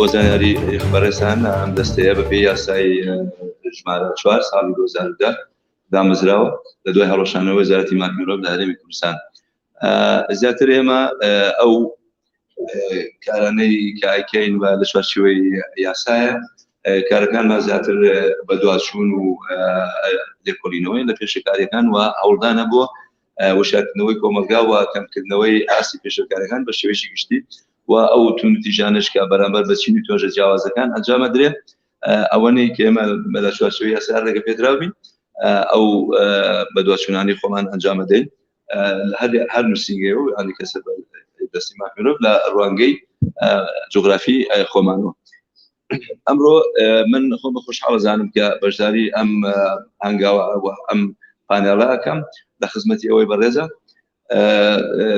بۆزانیاری خبەررسان ئەم دەستەیە بەپێی یاسای ژمارە 4 ساڵی 2010 دامەزراوە لە دوای هەڵۆشانەوەی وەزارەتی ماکمیرۆڤ لە هەرێمی کوردستان. زیاتر ئێمە ئەو کارانەی کایکەین و لە چوارچێوەی یاسایە کارەکانمان زیاتر بە دواشون و لێکۆڵینەوەی لە پێشەکاریەکان و هەوڵدانە بۆ وشاردنەوەی کۆمەلگا و کەمکردنەوەی ئاسی پێشەکاریەکان بە شێوەیەکی گشتی و ئەو توندوتیژانش کە بەرامبەر بە چینی تۆژە جیاوازەکان ئەنجامە درێ ئەوەنەی کە ئێمە لە چوارچێوەی یاسا ڕێگە پێدراوین ئەو بە دواشونانی خۆمان ئەنجامە دەین هەر نووسینگەیە و ینی کەسە دەستی ماکمیرۆڤ لە ڕوانگەی جوغرافی خۆمانەوە. ئەمڕۆ من خۆم خۆشحاڵەزانم کە بەشداری ئەم هەنگاوە ئەم پانێڵەکەم لە خزمەتی ئەوەی بەڕێزە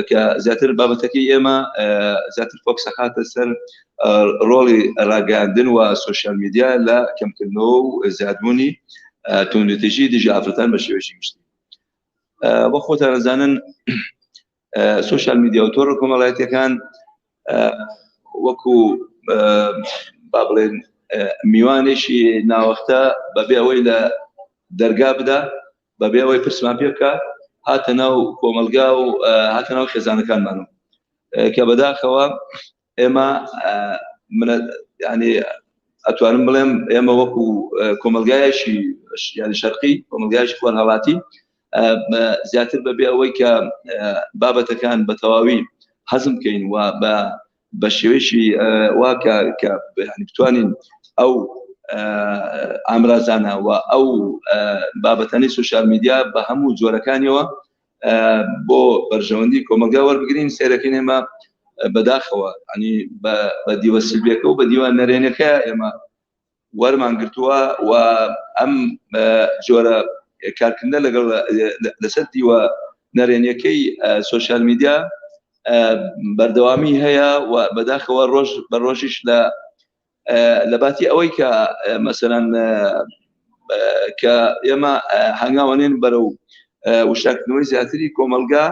کە زیاتر بابەتەکەی ئێمە زیاتر فۆکسە خاتە سەر ڕۆڵی ڕاگەاندن و سۆشیال میدیا لە کەمکردنەوە و زیادبوونی توندوتیژی دژی ئافرەتان بە شێوەیەکی گشتی. بۆ خۆتان ئەزانن سۆشیال میدیا و تۆڕە کۆمەڵایەتیەکان وەکو با بڵێن میوانێکی ناوەختە بەبێ ئەوەی لە دەرگا بدا بەبێ ئەوەی پرسمان پێ بکە هاتە ناو کۆمەلگا و هاتە ناو خێزانەکانمانەوە کە بەداخەوە ئێمە ینی ئەتوانم بڵێم ئێمە وەکو کۆمەلگایەکی یانی شەرقی کۆمەلگایەکی خۆر هەڵاتی زیاتر بەبێ ئەوەی کە بابەتەکان بە تەواوی هەزم بکەین و بە شێوەیەکی واکە کە بتوانین ئەو ئامرازانە و ئەو بابەتانەی سوشیال میدیا بە هەموو جۆرەکانیەوە بۆ بەرژەوەندی کۆمەلگا وەربگرین سێرەکەین ئێمە بەداخەوە ینی بە دیوە سلبیەکە و بە دیوان نەرێنەکە ئێمە وەرمان گرتووە و ئەم جۆرە کارکردنە لەگەڵ لەسەر دیوە نەرێنیەکەی سوشیال میدیا بەردەوامی هەیە و بەداخەوە ڕۆژ بە ڕۆژیش لە باتی ئەوەی کە مەسەلەن کە ئێمە هەنگاوانێن بەرەو وشاردنەوەی زیاتری کۆمەلگا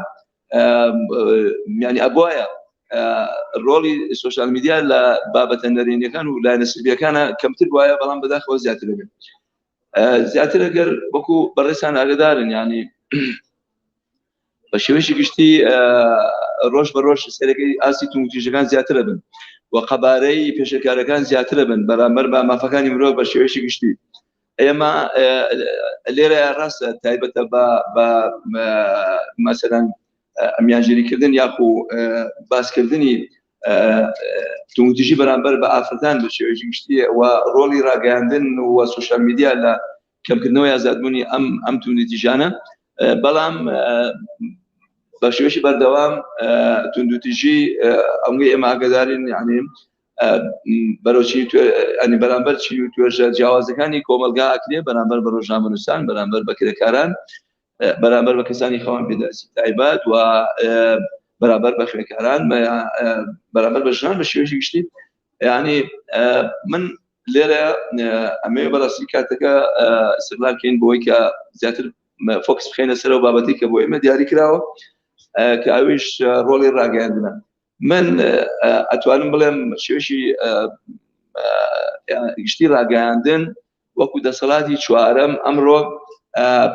ینی ئەبوایە ڕۆڵی سوشیال میدیا لە بابەتە نەرێنیەکان و لایەنە سلبیەکانە کەمتر وایە بەڵام بەداخەوە زیاتر بێت. زیاتر ئەگەر وەکو بەڕێزان ئاگادارن ینی بە شێوەیەکی گشتی ڕۆژ بە ڕۆژ سەرەکەی ئاسی توندوتیژەکان زیاترە بن و قەبارەی پێشەکارەکان زیاترە بن بەرامبەر بە مافەکانی مرۆڤ بە شێوەیەکی گشتی. ئێمە لێرە ڕاستە تایبەتە بە مەسەلەن ئەمیانژێریکردن یاخو باسکردنی توندوتیژی بەرامبەر بە ئافرەتان بە شێوەیەکی گشتی و ڕۆڵی ڕاگەاندن و سوشیال میدیا لە کەمکردنەوەی ئازادبوونی ئەم توندوتیژانە، بەڵام بە شێوەیەکی بەردەوام توندوتیژی ئەوەی ئێمە ئاگادارین یعنی بەرەوچی ئەنی بەرامبەر چی و توێژە جیاوازەکانی کۆمەلگا ئەکرێ بەرامبەر بە ڕۆژنامەنووسان بەرامبەر بە کرێکاران بەرامبەر بە کەسانی خەوان پێداسی تایبەت و بەرامبەر بە خوێندکاران بەرامبەر بە ژنان بە شێوەیەکی گشتی. یعنی من لێرە ئەمێ بەڕاستی کاتەکە استقلال بکەین بۆی کە زیاتر فۆکس بخێنە سەرەوە بابەتی کە بۆ ئێمە دیاری کراوە کە ئەویش ڕۆڵی ڕاگەاندنە. من ئەتوانم بڵێم شێوەیەکی گشتی ڕاگەاندن وەکو دەسەڵاتی چوارەم ئەمڕۆ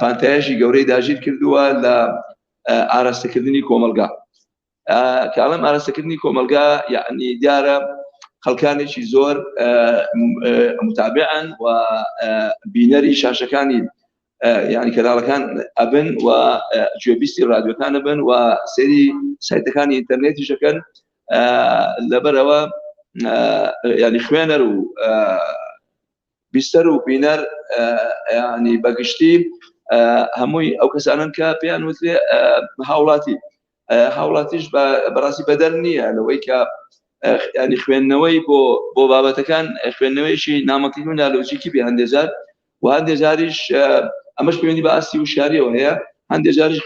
پانتایشی گەورەی داژیر کردووە لە ئاراستەکردنی کۆمەلگا. کاڵم ئاراستەکردنی کۆمەلگا یعنی دیارە خەڵکانێکی زۆر متابعن و بینەری شاشەکانی یعنی کەناڵەکان ئەبن و گوێبیستی رادیۆکان ئەبن و سەیری سایتەکانی ئینتەرنێتی شەکەن لەبەرەوە ینی خوێنەر و بیستەر و بینەر ینی بەگشتی هەمووی ئەو کەسانن کە پێیان وترێ هاوڵاتیش بەڕاستی بەدەر نییە لەوەی کە ینی خوێندنەوەی بۆ بابەتەکان خوێندنەوەیشی نامەکەی و نالۆجیکی بێ هەندێجار و هەندێجاریش ئەمەش پەیوەندی بە ئاستی وشاریەوە هەیە هەندێجاریش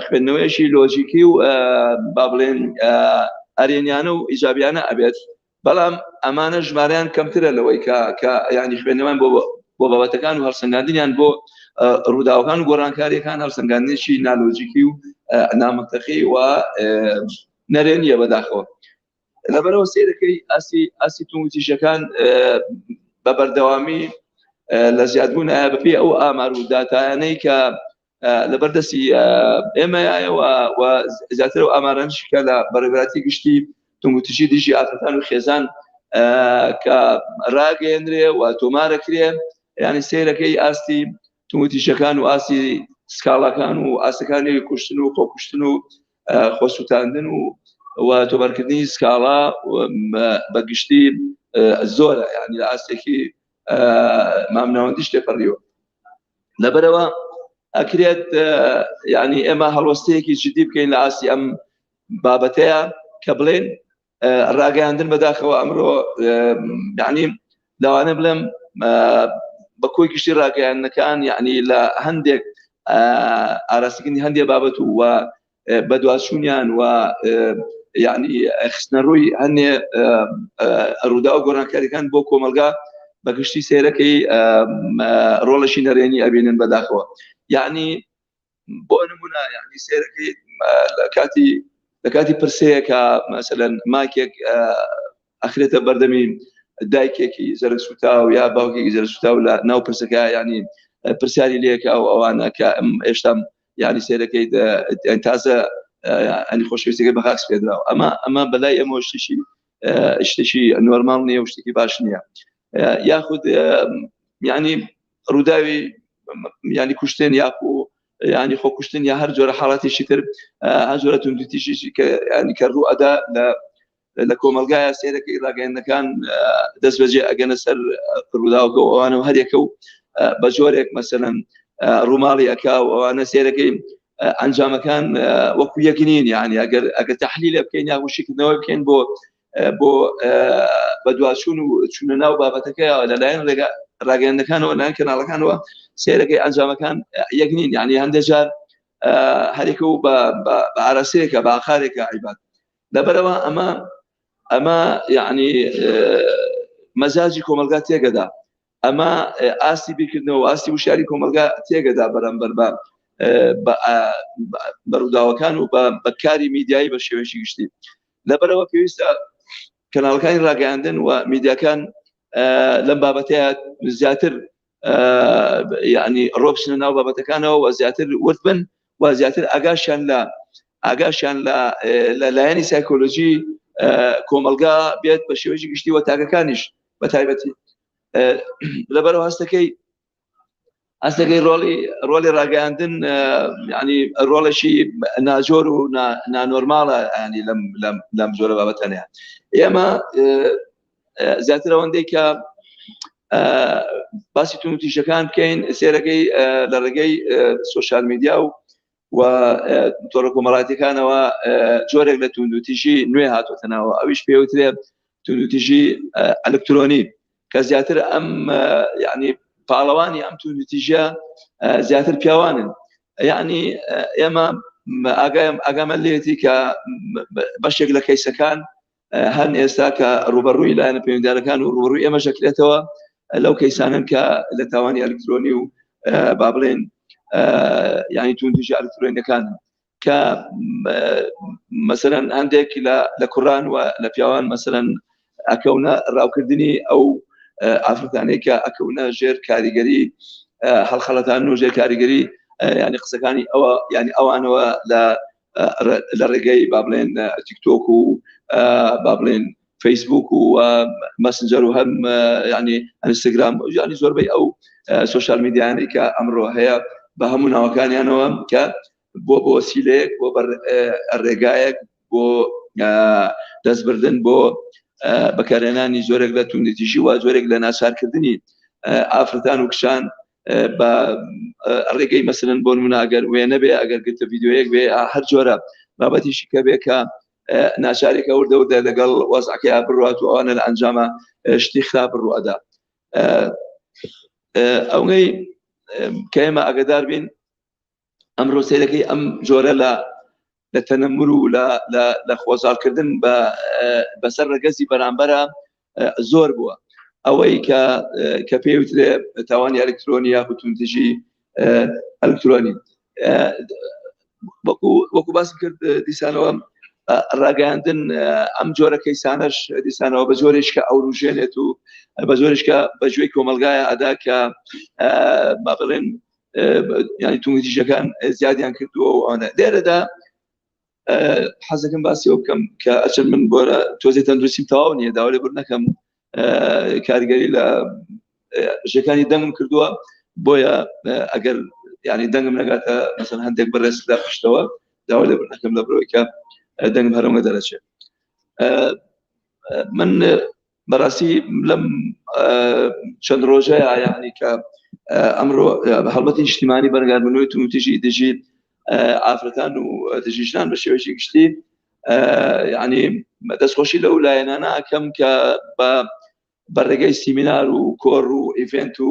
خوێندنەوەیشی لۆجیکی و با بڵێن ئەرێنیانە و ئیجابیانە ئەبێت، بەڵام ئەمانە ژمارەیان کەمترە لەوەی کە ینی خوێندنەوەیان بۆ بابەتەکان و هەڵسەنگاندنیان بۆ ڕووداوەکان و گۆڕانکاریەکان هەڵسەنگاندنێکی نالۆجیکی و نامەنتەقی و نەرێنیە بەداخەوە. لەبەرەوە سێرەکەی ئاسی تووتیژەکان بە بەردەوامی لە زیادبوون بەپێی ئەو ئامار و داتایانەی کە لەبەردەستی ئێمەیەوە و زیاتر و ئامارانشی کە لە بەڕێوەبەتی گشتی تووتیژی دژی ئافرەتان و خێزان کە ڕاگەیەنرێ و تۆمارەکرێ یعنی سێرەکەی ئاستی تووتیژەکان و ئاسی سکاڵەکان و ئاسەکانی کوشتن و خۆکوشتن و خۆسووتاندن و تۆمارکردنی سکاڵا بەگشتی زۆرە یعنی لە ئاستێکی مامناوەندیش تێپەڕیوە لەبەرەوە ئەکرێت یعنی ئێمە هەڵوەستەیەکی جدی بکەین لە ئاسی ئەم بابەتەیە کە بڵێن ڕاگەیاندن بەداخەوە ئەمڕۆ یعنی لەوانە بڵێم بە کۆی گشتی ڕاگەیاندنەکان یعنی لە هەندێک ئاراستەکردنی هەندێک بابەت و بەدواشوونیان و یعنی خستنە ڕووی هەندێ ڕوودا و گۆڕانکاریەکان بۆ کۆمەلگا بەگشتی سێرەکەی ڕۆڵەشی نەرێنی ئەبێنن بەداخەوە یعنی بۆ نمونە یعنی سێرەکەی لە کاتی پرسەیەکە مەسەلەن ماکێک ئەخرێتە بەردەمی دایکێکی زەرسوتا و یا باوکێکی زەرسوتا و لە ناو پرسەکە یعنی پرسیاری لێکە و ئەوانە کە ئێشتا یعنی سێرەکەی تازە ئەنی خۆشەویستەکەی بەخاکس پێدراوە ئەمە بەلای ئەمە شتێکی نۆرماڵ نییە و شتێکی باش نییە یاخود یعنی ڕووداوی یعنی کوشتن یاخو یعنی خۆکوشتن یا هەر جۆرە حاڵاتێکی تر هەر جۆرە توندوتیژی کە ینی کە ڕوو ئەدا لە کۆمەلگایە سێرەکەی ڕاگەیاندنەکان دەست بەجێ ئەگەنە سەر ڕووداوەکە و ئەوانە هەرێکە و بە جۆرێک مەسەلەن ڕووماڵی ئەکا و ئەوانە سێرەکەی ئەنجامەکان وەکو یەکنین یعنی ئەگەر تەحلیلە بکەین یا وشکردنەوەی بکەین بۆ بەدواشون و چونە ناو بابەتەکەی لەلایەن ڕاگەیاندنەکانەوە لەلایەن کەناڵەکانەوە سێرەکەی ئەنجامەکان یەکنین یعنی هەندێک جار هەرێکە و بە ئاراسەیەکە بە ئاخارێکە عیبات لەبەرەوە ئەمە یعنی مەزاجی کۆمەلگا تێگەدا ئەمە ئاستی بیرکردنەوە ئاستی وشاری کۆمەلگا تێگەدا بەرامبەر بە ڕووداوەکان و بە کاری میدیایی بە شێوەیەکی گشتی لەبەرەوە پێویستە کەناڵەکانی ڕاگەیاندن و میدیاکان لەم بابەتەیە زیاتر یعنی ڕۆبچنە ناو بابەتەکانەوە و زیاتر ورد بن و زیاتر ئاگاشیان لە لایەنی سایکۆلۆژی کۆمەلگا بێت بە شێوەیەکی گشتی و تاگەکانیش بە تایبەتی لەبەرەوە هەستەکەی ڕۆڵی ڕاگەیاندن ینی ڕۆڵەشی ناجۆر و نانۆرماڵە ینی لەم جۆرە بابەتەنەیە ئێمە زیاتر ئەوەندەی کە باسی تووتیژەکان بکەین سێرەکەی لە ڕێگەی سۆشال میدیا و تۆڕە کۆمەڵاتیەکانەوە جۆرێک لە تووندوتیژی نوێ هاتوۆتەناوە ئەویش پێوترێ تووندوتیژی ئەلکترۆنی کە زیاتر ئەم یعنی پاڵەوانی ئەم تووندوتیژە زیاتر پیاوانن یعنی ئێمە ئاگامە لێتی کە بەشێک لە کەیسەکان هەن ئێستا کە ڕوبەڕووی لایەنە پەیوەندیدارەکان و ڕوبەڕووی ئێمە شەکلێتەوە لەو کەیسانن کە لە تاوانی ئەلکترۆنی و با بڵێن یعنی تووندوتیژی ئەلکترۆنیەکان کە مەسەلەن هەندێک لە کوڕان و لە پیاوان مەسەلەن ئەکەونە ڕاوکردنی ئەو ئافرەتانەی کە ئەکەونە ژێر کاریگەری هەڵخەڵەتان و ژێر کاریگەری ینی قسەکانی ئەوە ینی ئەوانەوە لە ڕێگەی با بڵێن تیکتۆک و با بڵێن فەیسبوک و مەسنجەر و هەم ینی ئینستاگرام ینی زۆربەی ئەو سۆشال میدیانەی کە ئەمڕۆ هەیە بە هەموو ناوەکانیانەوە کە بۆ وەسیلەیەک بۆ ڕێگایەک بۆ دەستبردن بۆ بەکارهێنانی زۆرێک لە تووندوتیژی و زۆرێک لە ناچارکردنی ئافرەتان و کشان بە ڕێگەی مەسەلەن بۆ نمونە ئەگەر وێ نەبێ ئەگەر گرتە ڤیدیۆیەک بێ هەر جۆرە بابەتیشی کە بێ کە ناچارێکە وردەوردە لەگەڵ وەزعەکەی بڕوات و ئەوانە لە ئەنجامە شتی خراپ بڕوەدا ئەوەی کە ئێمە ئاگادار بین ئەمڕۆ سێرەکەی ئەم جۆرە لە تەنەمور و لە خۆزاڵکردن بەسەر ڕێگەزی بەرامبەرە زۆر بووە ئەوەی کە پێوترێ تاوانی ئەلکترۆنی یا تووندوتیژی ئەلکترۆنی وەکو باس کرد دیسانەوە ڕاگەاندن ئەم جۆرە کەیسانەش دیسانەوە بە زۆرێش کە ئەوروژێنێت و بە زۆرش کە بەگوێی کۆمەلگایە ئەدا کە با بڵێن ینی توندیژەکان زیادیان کردووە و ئەوانە لێرەدا حەزەکەم باسی ئەو بکەم کە ئەچەر من بۆرە تۆزی تەندروستیم تەواو نییە داوا لێبوور نەکەم کاریگەری لە ژەکانی دەنگم کردووە بۆیە ئەگەر ینی دەنگم نەگاتە مەسەن هەندێک بەڕێز لە پشتەوە داوا لێبوور نەکەم لە بڕۆی کە دەنگم هەرەوە دەرەچێت من بەڕاستی لەم چەند ڕۆژەیە یعنی کە ئەمڕۆ هەڵبەتی نیشتیمانی بەرگاربوونەوەی توندوتیژی دژی ئافرەتان و دژیژنان بە شێوەیەکی گشتی ینی دەستخۆشی لەو لایەنانە ئەکەم کە بە ڕێگەی سیمینار و کۆڕ و ئیڤنت و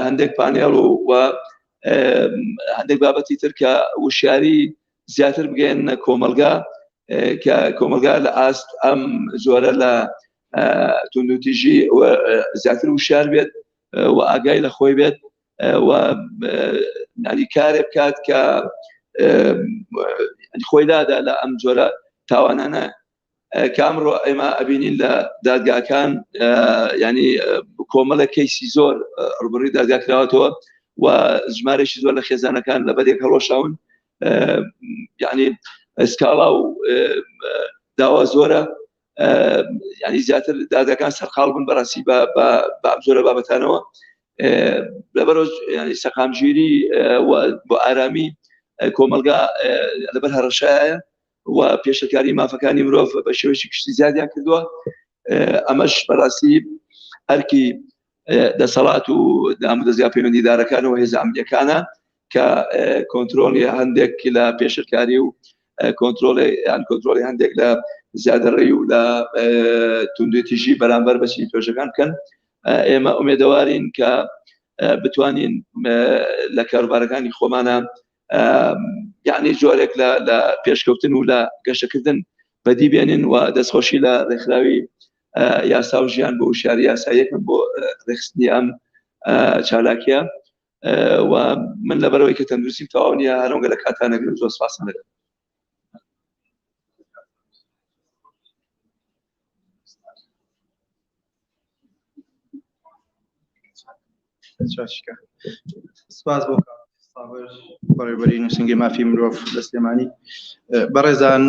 هەندێک پانێڵ و هەندێک بابەتی تر کە وشیاری زیاتر بگەێن کۆمەلگا کە کۆمەلگا لە ئاست ئەم زۆرە لە توندوتیژی زیاتر وشار بێت و ئاگای لە خۆی بێت و ینی کارێ بکات کە خۆی دادا لە ئەم جۆرە تاوانانە کە ئەمڕۆ ئێمە ئەبینین لە دادگاکان ینی کۆمەڵە کەیسی زۆر ڕوبەڕووی دادگا کراوەتەوە و ژمارەشی زۆر لە خێزانەکان لە بەدێک هەڵۆشاون ینی ئەسکاڵا و داوا زۆرە ینی زیاتر دادگاکان سەرقاڵ بوون بەڕاستی بە زۆرە بابەتانەوە لەبەرۆ ینی سەقامگیری بۆ ئارامی کۆمەلگا لەبەر هەڕەشایە و پێشەکاری مافەکانی مرۆڤ بە شێوەیەکی گشتی زیادیان کردووە ئەمەش بەڕاستی ئەرکی دەسەڵات و دامودەزیا پەیوەندیدارەکانەوە هێز ئەمنیەکانە کە کۆنترۆلی هەندێک لە پێشەکاری و کۆنترۆلی هەندێک لە زیادەڕێی و لە توندوتیژی بەرامبەر بەچی تۆژەکان بکەن ئێمە ئومێدەوارین کە بتوانین لە کاروبارەکانی خۆمانە یعنی جۆرێک لە پێشکەوتن و لە گەشتکردن بەدی بێنین و دەستخۆشی لە ڕێکخراوی یاسا و ژیان بۆ وشاری یاساییەکەم بۆ ڕێخستنی ئەم چالاکیە و من لەبەرەوەی کە تەندروستیم تەواو نییە هەرەوەگە لە کاتانەگرن زۆر سپاسم دەکەم. سپاس بۆ بەڕێوەبەری نووسنگی مافی مرۆڤ لە سلێمانی. بەڕێزان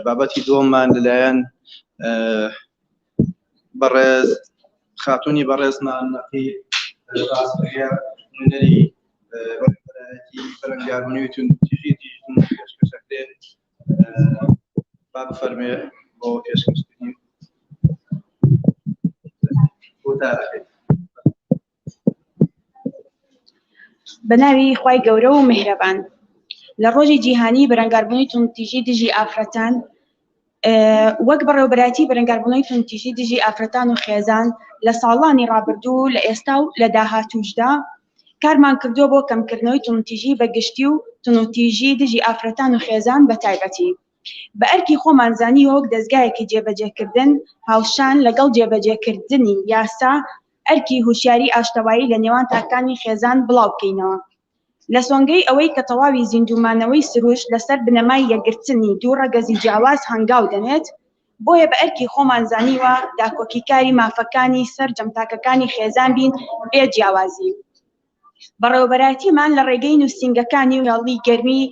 بابەتی دووەممان لەلایەن بەڕێز خاتوونی بەڕێزمان نەقیب نوێنەری بەرەبەرایەتی بەرەنگاربوونەوەی توندوتیژی دیژن پێشکەشەکرێت با بفەرمێ بۆ پێشکەشکردنی بۆ تارەکەی. بەناوی خوای گەورە و میهرەبان. لە ڕۆژی جیهانی بەرەنگاربوونی توندوتیژی دژی ئافرەتان وەک بەڕێوەبەرایەتی بەرەنگاربوونەوەی توندوتیژی دژی ئافرەتان و خێزان لە ساڵانی ڕابردوو لە ئێستا و لە داهاتووشدا کارمان کردووە بۆ کەمکردنەوەی توندوتیژی بەگشتی و توندوتیژی دژی ئافرەتان و خێزان بە تایبەتی. بە ئەرکی خۆمان زانیوە وەک دەستگایەکی جێبەجێکردن هاوشان لەگەڵ جێبەجێکردنی یاسا ئەرکی هوشیاری ئاشتەوایی لە نێوان تاکانی خێزان بڵاو بکەینەوە لە سۆنگەی ئەوەی کە تەواوی زیندومانەوەی سروش لەسەر بنەمای یەکگرتنی دوو ڕەگەزی جیاواز هەنگاو دەنێت. بۆیە بە ئەرکی خۆمان زانیوە داکۆکیکاری مافەکانی سەر جەمتاکەکانی خێزان بین بێ جیاوازی. بەڕێوەبەرایەتیمان لە ڕێگەی نووسینگەکانی و هێڵی گەرمی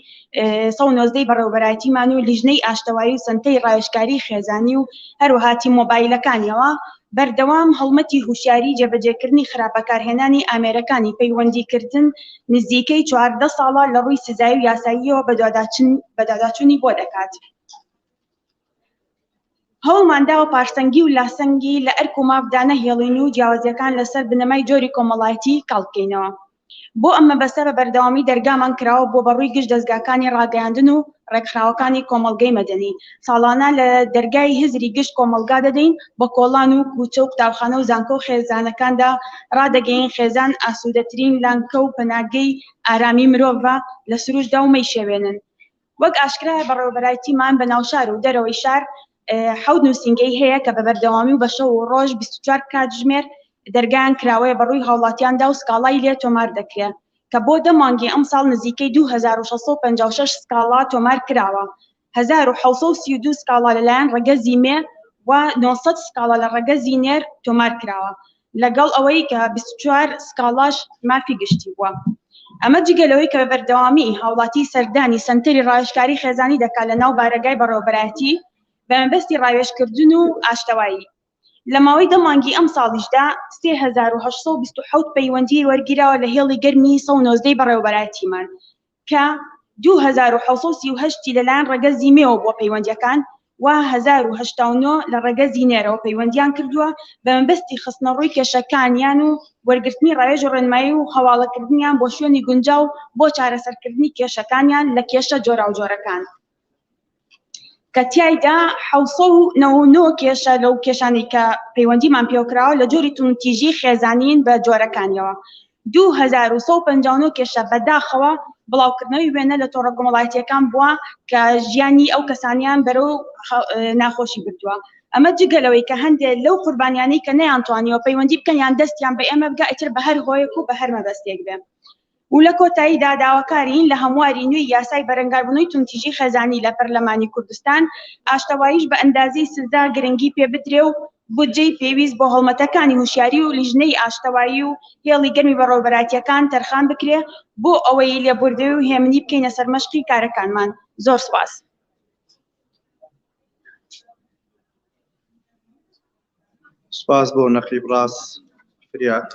190 بەڕێوەبەرایەتیمان و لیژنەی ئاشتەوایی و سنتەی ڕایشکاری خێزانی و هەروەهاتی مۆبایلەکانیەوە بەردەوام هەڵمەتی هوشیاری جێبەجێکردنی خراپەکارهێنانی ئامێرەکانی پەیوەندیکردن نزیکەی 14 ساڵە لە ڕووی سزایی و یاساییەوە بەداداچوونی بۆ دەکات. هەوڵمان داوە پارسەنگی و لاسەنگی لە ئەرک و مافدانە هێڵین و جیاوازیەکان لەسەر بنەمای جۆری کۆمەڵایەتی کاڵبکەینەوە. بۆ ئەمە بەسەر بەردەوامی دەرگامان کراوە بۆ بەڕووی گشت دەستگاکانی ڕاگەیاندن و ڕێکخراوەکانی کۆمەڵگەی مەدەنی. ساڵانە لە دەرگای هزری گشت کۆمەلگا دەدەین بە کۆڵان و کوچە و قوتابخانە و زانکۆ و خێزانەکاندا ڕادەگەین خێزان ئاسوودەترین لانکە و پەناگەی ئارامی مرۆڤە لە سروشدا و مەیشێوێنن. وەک ئاشکرایە بەڕێوەبەرایەتیمان بە ناوشار و دەرەوەی شار 7 نووسینگەی هەیە کە بە بەردەوامی و بە شەو و ڕۆژ 24 کاتژمێر دەرگایان کراوەیە بەڕووی هاوڵاتیاندا و سکاڵای لێ تۆمار دەکرێت کە بۆ 10 مانگی ئەم ساڵ نزیکەی 2656 سکاڵا تۆمار کراوە 1732 سکاڵا لەلایەن ڕێگەزی مێ و 900 سکاڵا لە ڕێگەزی نێر تۆمار کراوە لەگەڵ ئەوەی کە 24 سکاڵاش مافی گشتی بووە. ئەمە جگەلەوەی کە بە بەردەوامی هاوڵاتی سەردانی سنتەری ڕاوێژکاری خێزانی دەکات لە ناو بارگای بەڕێوەبەرایەتی بە مەبەستی ڕاوێژکردن و ئاشتەوایی. لە ماوەی دەمانگی ئەم ساڵیشدا 3827 پەیوەندی وەرگیراوە لە هێڵی گەرمی 190 بەڕێوەبەرایەتیمان کە 2738 لەلایەن ڕێگەزی مێوە بۆ پەیوەندیەکان و 1089 لە ڕێگەزی نێرەوە پەیوەندیان کردووە بە مەبەستی خستنە ڕووی کێشەکانیان و وەرگرتنی ڕاوێژ و ڕێنمایی و هەواڵەکردنیان بۆ شوێنی گونجاو بۆ چارەسەرکردنی کێشەکانیان لە کێشە جۆراوجۆرەکان کە تیایدا 799 کێشە لەو کێشانەی کە پەیوەندیمان پێوکراوە لە جۆری توندوتیژی خێزانین بە جۆرەکانیەوە 2159 کێشە بەداخەوە بڵاوکردنەوەی وێنە لە تۆڕە کۆمەڵایەتیەکان بووە کە ژیانی ئەو کەسانیان بەرەو ناخۆشی بردووە. ئەمە جگەلەوەی کە هەندێک لەو قوربانیانەی کە نەیانتوانیەوە پەیوەندی بکەن یان دەستیان بە ئێمە بگا ئیتر بە هەر هۆیەک و بە هەر مەبەستێک بێ. و لە کۆتاییدا داواکارین لە هەمواری نوێی یاسای بەرەنگاربوونەوەی توندوتیژی خێزانی لە پەرلەمانی کوردستان ئاشتەواییش بە ئەندازەی سزا گرنگی پێ بدرێ و بودجەی پێویست بۆ هەڵمەتەکانی هوشیاری و لیژنەی ئاشتەوایی و هێڵی گەرمی بەڕێوەبەرایەتیەکان تەرخان بکرێ بۆ ئەوەی لێبوردەوەی و هێمنی بکەینە سەر مەشقی کارەکانمان. زۆر سوپاس. سپاس بۆ نەقیب ڕاست فریات.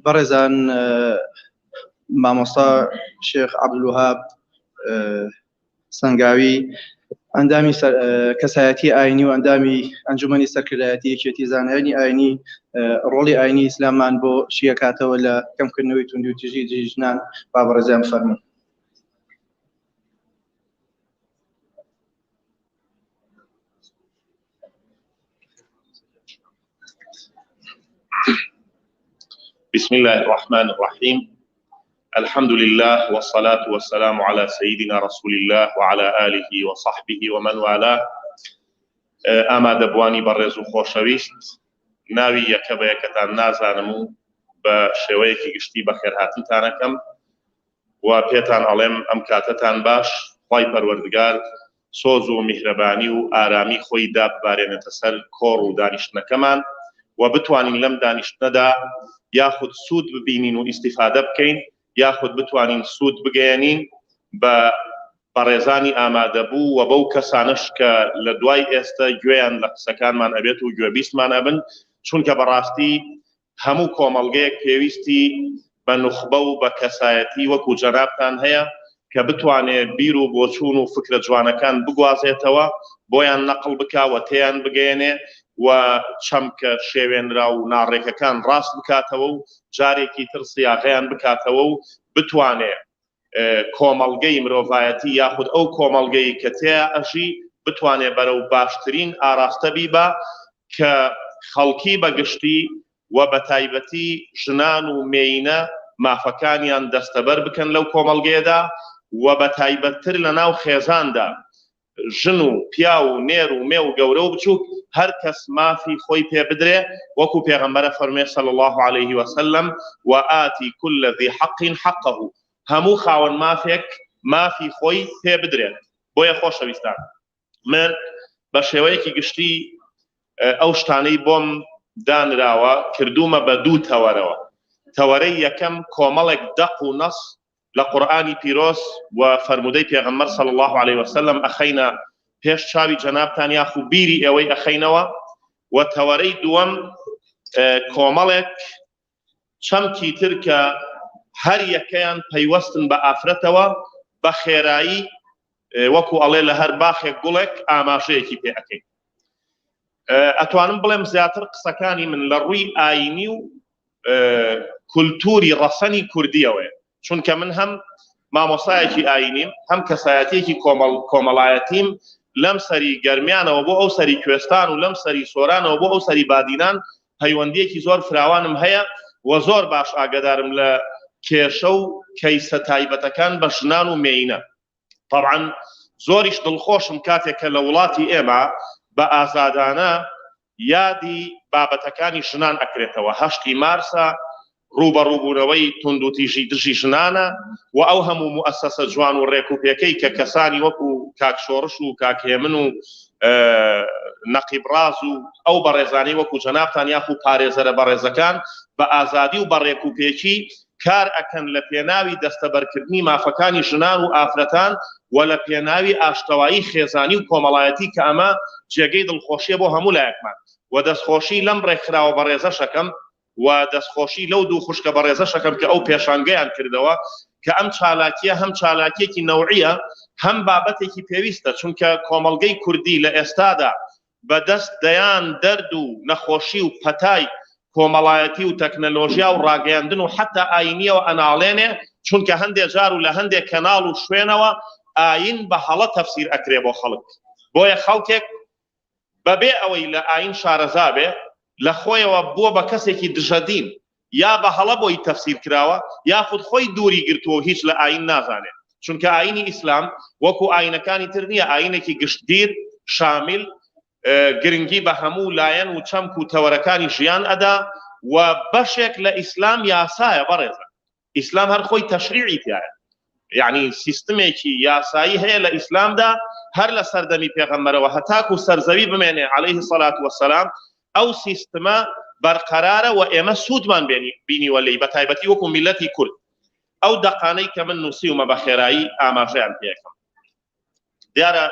بەڕێزان مامۆستا شێخ عەبدولوهاب سەنگاوی ئەندامی کەسایەتی ئاینی و ئەندامی ئەنجومەنی سەرکردایەتی یەکێتی زانایانی ئاینی ڕۆڵی ئاینی ئیسلامان بۆ شیەکاتەوە لە کەمکردنەوەی توندوتیژی ژنان با بەڕێزیان فەرموون. بسم الله الرحمن الرحيم الحمد لله والصلاة والسلام على سيدنا رسول الله وعلى آله وصحبه ومن والاه. ئاما دەبوانی بەڕێز و خۆشەویست ناوی یەکە بە یەکەتان نازانم و بە شێوەیەکی گشتی بەخێرهاتنتانەکەم و پێتان ئەڵێم ئەم کاتەتان باش، خوای پەروەردگار سۆز و میهرەبانی و ئارامی خۆی داببارێنێتە سەر کۆڕ و دانیشتنەکەمان و بتوانین لەم دانیشتنەدا یاخود سوود ببینین و ئیستیفادە بکەین یاخود بتوانین سوود بگەیەنین بە بەڕێزانی ئامادەبوو و بەو کەسانش کە لە دوای ئێستا گوێیان لە قسەکانمان ئەبێت و گوێبیستمان ئەبن، چونکە بەڕاستی هەموو کۆمەڵگەیەک پێویستی بە نوخبە و بە کەسایەتی وەکو جەنابتان هەیە کە بتوانێت بیر و بۆچوون و فکرە جوانەکان بگوازێتەوە، بۆیان نەقڵ بکاوە تێیان بگەێنێ و چەمکە شێوێنرا و ناڕێکەکان ڕاست بکاتەوە و جارێکی تر سیاغەیان بکاتەوە و بتوانێت کۆمەڵگەی مرۆڤایەتی یاخود ئەو کۆمەڵگەی کە تێیا ئەژی بتوانێت بەرەو باشترین ئاراستە بیبا کە خەڵکی بەگشتی و بە تایبەتی ژنان و مێینە مافەکانیان دەستەبەر بکەن لەو کۆمەڵگەیەدا و بە تایبەتتر لە ناو خێزاندا ژن و پیا و نێر و مێ و گەورە و بچووک هەر کەس مافی خۆی پێ بدرێ وەکو پێغەمبەرە فەرمێ صلی الله عليه وسلم و ئاتی كل ذی حق حقه، هەموو خاوەن مافێک مافی خۆی پێ بدرێت. بۆیە خۆشەویستان من بە شێوەیەکی گشتی ئەو شتانەی بۆم دانراوە کردومە بە دوو تەوەرەوە. تەوەرەی یەکەم کۆمەڵێک دەق و نەس لە قورئانی پیرۆز و فەرمودەی پێغەمبەر صلی الله عليه وسلم ئەخەینە پێش چاوی جەنابتان یاخو بیری ئێوەی ئەخەینەوە، و تەوەرەی دووەم کۆمەڵێک چەمکی تر کە هەر یەکەیان پەیوەستن بە ئافرەتەوە بە خێرایی وەکو ئەڵێ لە هەر باخێک گوڵێک ئاماژەیەکی پێ ئەکەین. ئەتوانم بڵێم زیاتر قسەکانی من لە ڕووی ئاینی و کولتوری ڕەسەنی کوردیەوەیە، چونکە من هەم مامۆستایەکی ئاینیم هەم کەسایەتێکی کۆمەڵایەتیم لەم سەری گەرمیانەوە بۆ ئەو سەری کوێستان و لەم سەری سۆرانەوە بۆ ئەو سەری بادینان پەیوەندیەکی زۆر فراوانم هەیە و زۆر باش ئاگدارم لە کێشە و کەیسە تایبەتەکان بە ژنان و مێینە. طبعا زۆریش دڵخۆشم کاتێک کە لە وڵاتی ئێمە بە ئازادانە یادی بابەتەکانی ژنان ئەکرێتەوە. 8 مارسە ڕوبەڕووبوونەوەی توندوتیژی دژی ژنانە و ئەو هەموو موئەسسەسە جوان و ڕێکوپێکەی کە کەسانی وەکو کاک شۆڕش و کاک هێمن و نەقیب ڕاز و ئەو بەڕێزانەی وەکو جەنابتان یاخو پارێزەرە بەڕێزەکان بە ئازادی و بەڕێک و پێکی کار ئەکەن لە پێناوی دەستەبەرکردنی مافەکانی ژنان و ئافرەتان و لە پێناوی ئاشتەوایی خێزانی و کۆمەڵایەتی کە ئەمە جێگەی دڵخۆشیە بۆ هەموو لایەکمان و دەستخۆشی لەم ڕێکخراوە بەڕێزەشەکەم و دەستخۆشی لەو دوو خوشکە بەڕێزەشەکەم کە ئەو پێشانگەیان کردەوە کە ئەم چالاکیە هەم چالاکیەکی نەوعیە هەم بابەتێکی پێویستە چونکە کۆمەڵگەی کوردی لە ئێستادا بەدەست دەیان دەرد و نەخۆشی و پەتای کۆمەڵایەتی و تەکنەلۆژیا و ڕاگەیاندن و حتا ئاینیەوە ئەناڵێنێ چونکە هەندێک جار و لە هەندێک کەناڵ و شوێنەوە ئاین بە هەڵە تەفسیر ئەکرێ بۆ خەڵک بۆیە خەڵکێک بەبێ ئەوەی لە ئاین شارەزا بێ لە خۆیەوە بووە بە کەسێکی دژەدین یا بە هەڵە بۆی تەفسیر کراوە یاخود خۆی دووری گرتووە هیچ لە ئاین نازانێت چونکە ئاینی ئیسلام وەکو ئاینەکانی تر نییە ئاینێکی گشتگیر شامل گرنگی بە هەموو لایەن و چەمک و تەوەرەکانی ژیان ئەدا و بەشێک لە ئیسلام یاسایە بەڕێزە ئیسلام هەر خۆی تەشریعی تایە یعنی سیستمێکی یاسایی هەیە لە ئیسلامدا هەر لە سەردەمی پێغەمبەرەوە هەتاکو سەرزەوی بمێنێ عەلەیهی سەڵات وەسەلام ئەو سیستمە بەرقەرارە و ئێمە سوودمان بینیوە لێی بە تایبەتی وەکو میلەتی کورد ئەو دەقانەی کە من نووسیومە بە خێرایی ئاماژەیان پێکەم دیارە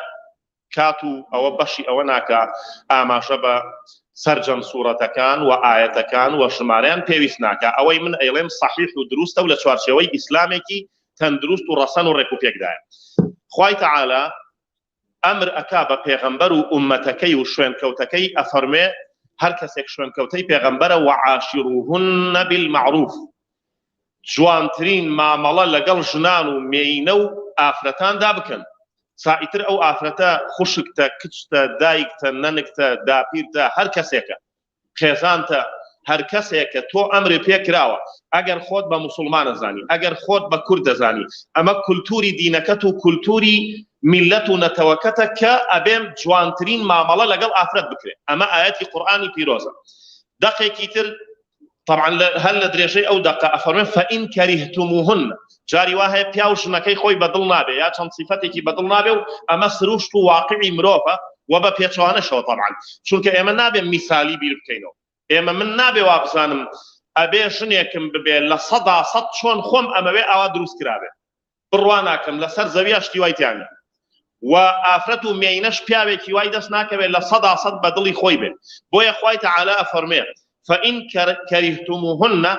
کات و ئەوە بەشی ئەوە ناکە ئاماژە بە سەرجەم سوورەتەکان و ئاەتەکان و شمارەیان پێویست ناکە ئەوەی من ئەیڵێم صحیح و دروستە و لە چوارچێوەی ئیسلامێکی تەندروست و ڕەسەن و ڕێکوپێکدایە خوای تەعالا ئەمر ئەکا بە پێغەمبەر و ئومەتەکەی و شوێنکەوتەکەی ئەفەرمێ هەر کەسێک شوێنکەوتەی پێغەمبەرە وعاشروهن بالمعروف جوانترین مامەڵە لەگەڵ ژنان و مێینە و ئافرەتاندا بکەن سائیتر ئەو ئافرەتە خوشکتە کچتە دایکتە نەنکتە داپیرتە هەر کەسێکە خێزانتە هەر کەسێکە تۆ ئەمرێ پێکراوە ئەگەر خۆت بە موسڵمانە زانی ئەگەر خۆت بە کورد دەزانی ئەمە کولتوری دینەکەت و کولتوری میلەت و نەتەوەکەتە کە ئەبێم جوانترین مامەڵە لەگەڵ ئافرەت بکرێت ئەمە ئاەتی قورئانی پیرۆزە دقێکی تر طبعا هەل لە درێژەی ئەو دقە ئەفەرمێن فەئین کەریهتموهن جاری وا هەیە پیا و ژنەکەی خۆی بەدڵ نابێ یا چەند سیفەتێکی بەدڵ نابێ و ئەمە سروشت و واقعی مرۆڤە و بە پێچوانەشەوە طبعا چونکە ئێمە نابێ میسالی بیر بکەینەوە ئێمە من نابێ وا بزانم ئەبێ ژنێکم ببێ لە سەدا سەد چۆن خۆم ئەمەوێ ئاوا دروست کرابێ بڕوا ناکەم لەسەر زەویە شتی وای تیانە و ئافرەت و مێینەش پیاوێکی وای دەست ناکەوێت لە سەدا سەد بە دڵی خۆی بێ بۆیە خوای تەعالا ئەفەرمێ فإن كرهتموهن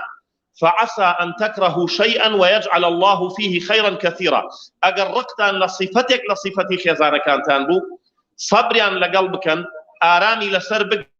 فعسى أن تكرهوا شيئا ويجعل الله فيه خيرا كثيرا أجر رقتان لصفتك لصفتي خيزانة كانتان بو صبريان لقلبكن آرامي لسربك